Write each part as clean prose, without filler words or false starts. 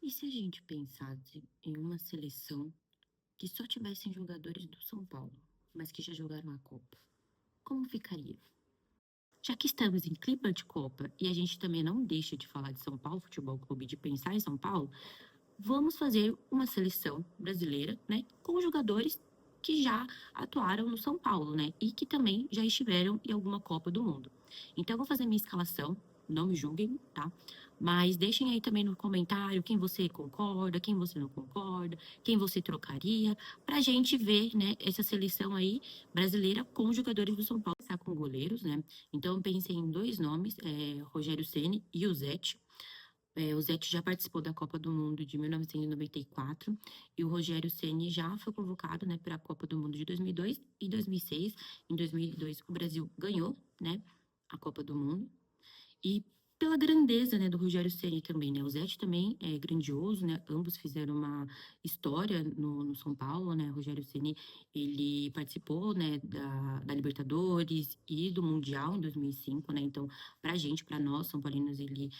E se a gente pensasse em uma seleção que só tivessem jogadores do São Paulo, mas que já jogaram a Copa? Como ficaria? Já que estamos em clima de Copa e a gente também não deixa de falar de São Paulo Futebol Clube, de pensar em São Paulo, vamos fazer uma seleção brasileira, né, com jogadores que já atuaram no São Paulo, né, e que também já estiveram em alguma Copa do Mundo. Então, eu vou fazer minha escalação, não me julguem, tá? Mas deixem aí também no comentário quem você concorda, quem você não concorda, quem você trocaria, pra gente ver, né, essa seleção aí brasileira com jogadores do São Paulo, tá com goleiros, né? Então, eu pensei em dois nomes, Rogério Ceni e o Zete. O Zete já participou da Copa do Mundo de 1994 e o Rogério Ceni já foi convocado, né, para a Copa do Mundo de 2002 e 2006. Em 2002 o Brasil ganhou, né, a Copa do Mundo e pela grandeza, né, do Rogério Ceni também, né? O Zete também é grandioso, né? Ambos fizeram uma história no São Paulo, né? O Rogério Ceni, ele participou, né, da Libertadores e do Mundial em 2005, né? Então, pra gente, pra nós, São Paulinos, ele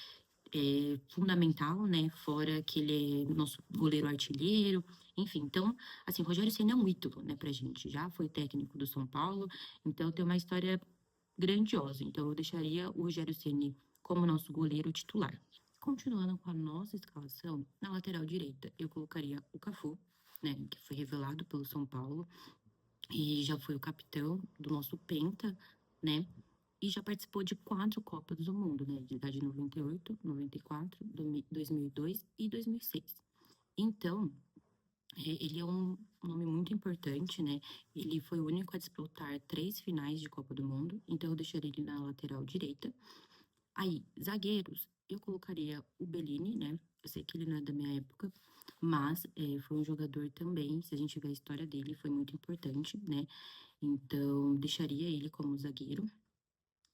fundamental, né? Fora que ele é nosso goleiro artilheiro, enfim. Então, assim, Rogério Ceni é um ídolo, né, pra gente. Já foi técnico do São Paulo, então tem uma história grandiosa. Então, eu deixaria o Rogério Ceni como nosso goleiro titular. Continuando com a nossa escalação, na lateral direita, eu colocaria o Cafu, né, que foi revelado pelo São Paulo e já foi o capitão do nosso Penta, né? E já participou de quatro Copas do Mundo, né? De idade 98, 94, 2002 e 2006. Então, ele é um nome muito importante, né? Ele foi o único a disputar três finais de Copa do Mundo, então eu deixaria ele na lateral direita. Aí, zagueiros, eu colocaria o Bellini, né? Eu sei que ele não é da minha época, mas foi um jogador também, se a gente ver a história dele, foi muito importante, né? Então, deixaria ele como zagueiro.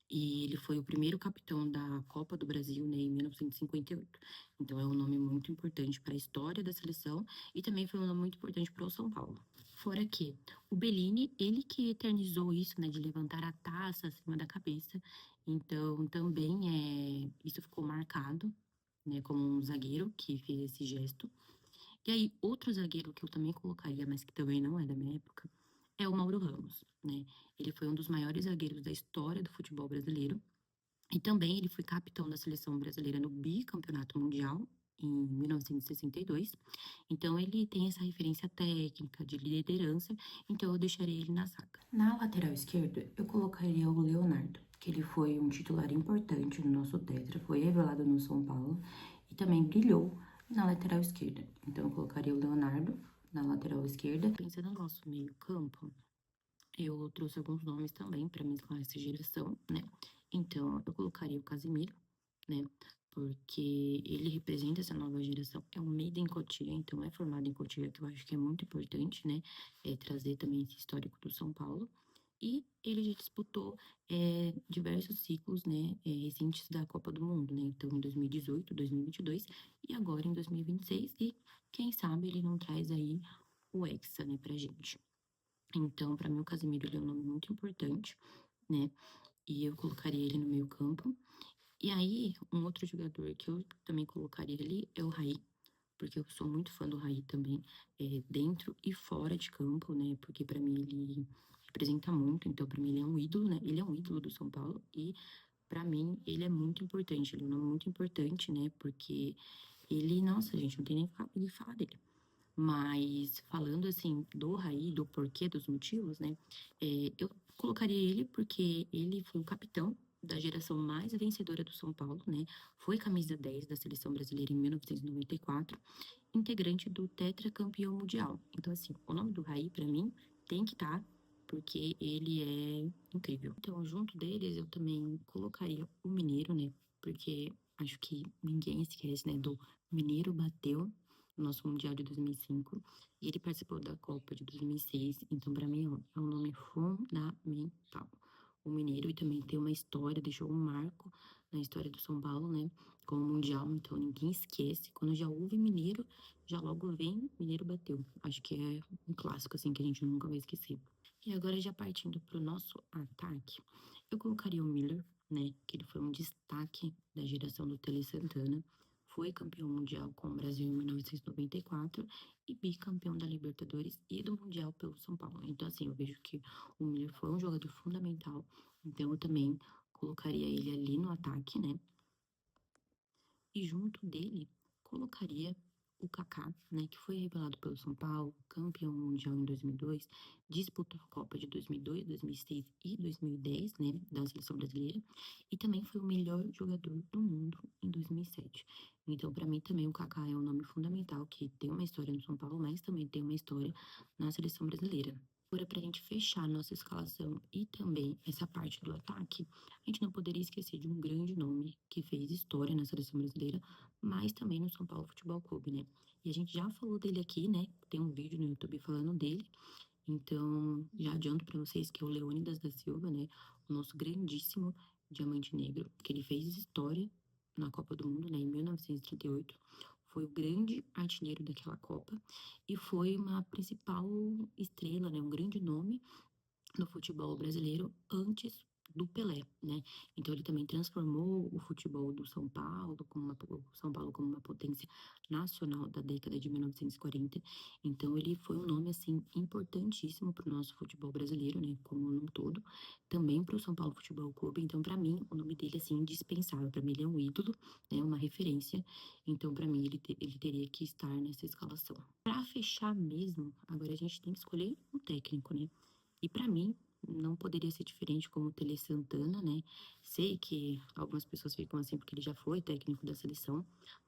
E ele foi o primeiro capitão da Copa do Brasil, né, em 1958. Então é um nome muito importante para a história da seleção e também foi um nome muito importante para o São Paulo. Fora que o Bellini, ele que eternizou isso, né, de levantar a taça acima da cabeça. Então também isso ficou marcado, né, como um zagueiro que fez esse gesto. E aí, outro zagueiro que eu também colocaria, mas que também não é da minha época, é o Mauro Ramos, né? Ele foi um dos maiores zagueiros da história do futebol brasileiro. E também ele foi capitão da seleção brasileira no bicampeonato mundial em 1962. Então ele tem essa referência técnica de liderança, então eu deixaria ele na zaga. Na lateral esquerda, eu colocaria o Leonardo, que ele foi um titular importante no nosso tetra, foi revelado no São Paulo e também brilhou na lateral esquerda. Então eu colocaria o Leonardo na lateral esquerda. Pensando no nosso meio-campo, eu trouxe alguns nomes também para mesclar essa geração, né? Então, eu colocaria o Casemiro, né? Porque ele representa essa nova geração. É um made in Cotia, então é formado em Cotia, que eu acho que é muito importante, né? Trazer também esse histórico do São Paulo. E ele já disputou diversos ciclos, né? Recentes da Copa do Mundo, né? Então, em 2018, 2022 e agora em 2026. E quem sabe ele não traz aí o Hexa, né, pra gente. Então, para mim, o Casemiro ele é um nome muito importante, né? E eu colocaria ele no meio campo. E aí, um outro jogador que eu também colocaria ali é o Raí, porque eu sou muito fã do Raí também, dentro e fora de campo, né? Porque para mim ele representa muito, então para mim ele é um ídolo, né? Ele é um ídolo do São Paulo e para mim ele é muito importante, ele é um nome muito importante, né? Porque ele, nossa, gente, não tem nem o que falar dele. Mas falando assim do Raí, do porquê, dos motivos, né? Eu colocaria ele porque ele foi o capitão da geração mais vencedora do São Paulo, né? Foi camisa 10 da seleção brasileira em 1994, integrante do tetracampeão mundial. Então, assim, o nome do Raí, pra mim, tem que estar, porque ele é incrível. Então, junto deles, eu também colocaria o Mineiro, né? Porque acho que ninguém esquece, né? Do Mineiro bateu no nosso Mundial de 2005 e ele participou da Copa de 2006. Então, pra mim, ó, é um nome fundamental. O Mineiro e também tem uma história, deixou um marco na história do São Paulo, né? Com o Mundial, então ninguém esquece. Quando já houve Mineiro, já logo vem Mineiro bateu. Acho que é um clássico, assim, que a gente nunca vai esquecer. E agora, já partindo pro nosso ataque, eu colocaria o Miller, né? Que ele foi um destaque da geração do Tele Santana. foi campeão mundial com o Brasil em 1994 e bicampeão da Libertadores e do Mundial pelo São Paulo. Então, assim, eu vejo que o Miller foi um jogador fundamental, então eu também colocaria ele ali no ataque, né? E junto dele, colocaria o Kaká, né, que foi revelado pelo São Paulo, campeão mundial em 2002, disputou a Copa de 2002, 2006 e 2010, né, da seleção brasileira, e também foi o melhor jogador do mundo em 2007. Então, para mim também o Kaká é um nome fundamental que tem uma história no São Paulo, mas também tem uma história na seleção brasileira. Agora, para a gente fechar a nossa escalação e também essa parte do ataque, a gente não poderia esquecer de um grande nome que fez história na seleção brasileira, mas também no São Paulo Futebol Clube, né? E a gente já falou dele aqui, né? Tem um vídeo no YouTube falando dele. Então, já adianto para vocês que é o Leônidas da Silva, né? O nosso grandíssimo diamante negro, que ele fez história na Copa do Mundo, né? Em 1938. Foi o grande artilheiro daquela Copa e foi uma principal estrela, né? Um grande nome no futebol brasileiro antes do Pelé, né? Então ele também transformou o futebol do São Paulo como o São Paulo como uma potência nacional da década de 1940. Então ele foi um nome assim importantíssimo para o nosso futebol brasileiro, né? Como um todo, também para o São Paulo Futebol Clube. Então para mim o nome dele assim indispensável. Para mim ele é um ídolo, né? Uma referência. Então para mim ele teria que estar nessa escalação. Para fechar mesmo, agora a gente tem que escolher um técnico, né? E para mim, não poderia ser diferente como o Tele Santana, né? Sei que algumas pessoas ficam assim porque ele já foi técnico da seleção,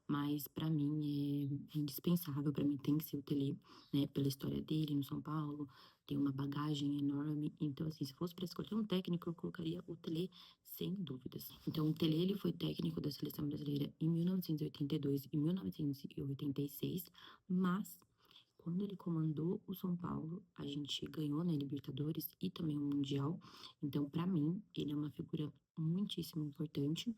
mas para mim é indispensável, para mim tem que ser o Tele, né? Pela história dele no São Paulo, tem uma bagagem enorme. Então, assim, se fosse para escolher um técnico, eu colocaria o Tele sem dúvidas. Então, o Tele ele foi técnico da seleção brasileira em 1982 e 1986, mas quando ele comandou o São Paulo, a gente ganhou na Libertadores e também o Mundial. Então, para mim, ele é uma figura muitíssimo importante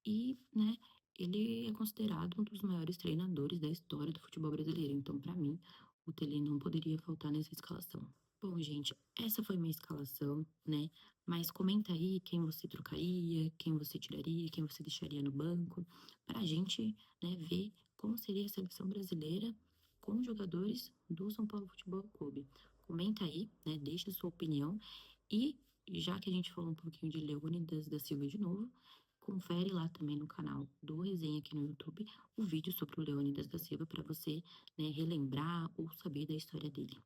e, né, ele é considerado um dos maiores treinadores da história do futebol brasileiro. Então, para mim, o Tele não poderia faltar nessa escalação. Bom, gente, essa foi minha escalação, né? Mas comenta aí quem você trocaria, quem você tiraria, quem você deixaria no banco, pra gente, né, ver como seria a seleção brasileira com os jogadores do São Paulo Futebol Clube. Comenta aí, né? Deixa a sua opinião e já que a gente falou um pouquinho de Leônidas da Silva de novo, confere lá também no canal do Resenha aqui no YouTube o vídeo sobre o Leônidas da Silva para você, né, relembrar ou saber da história dele.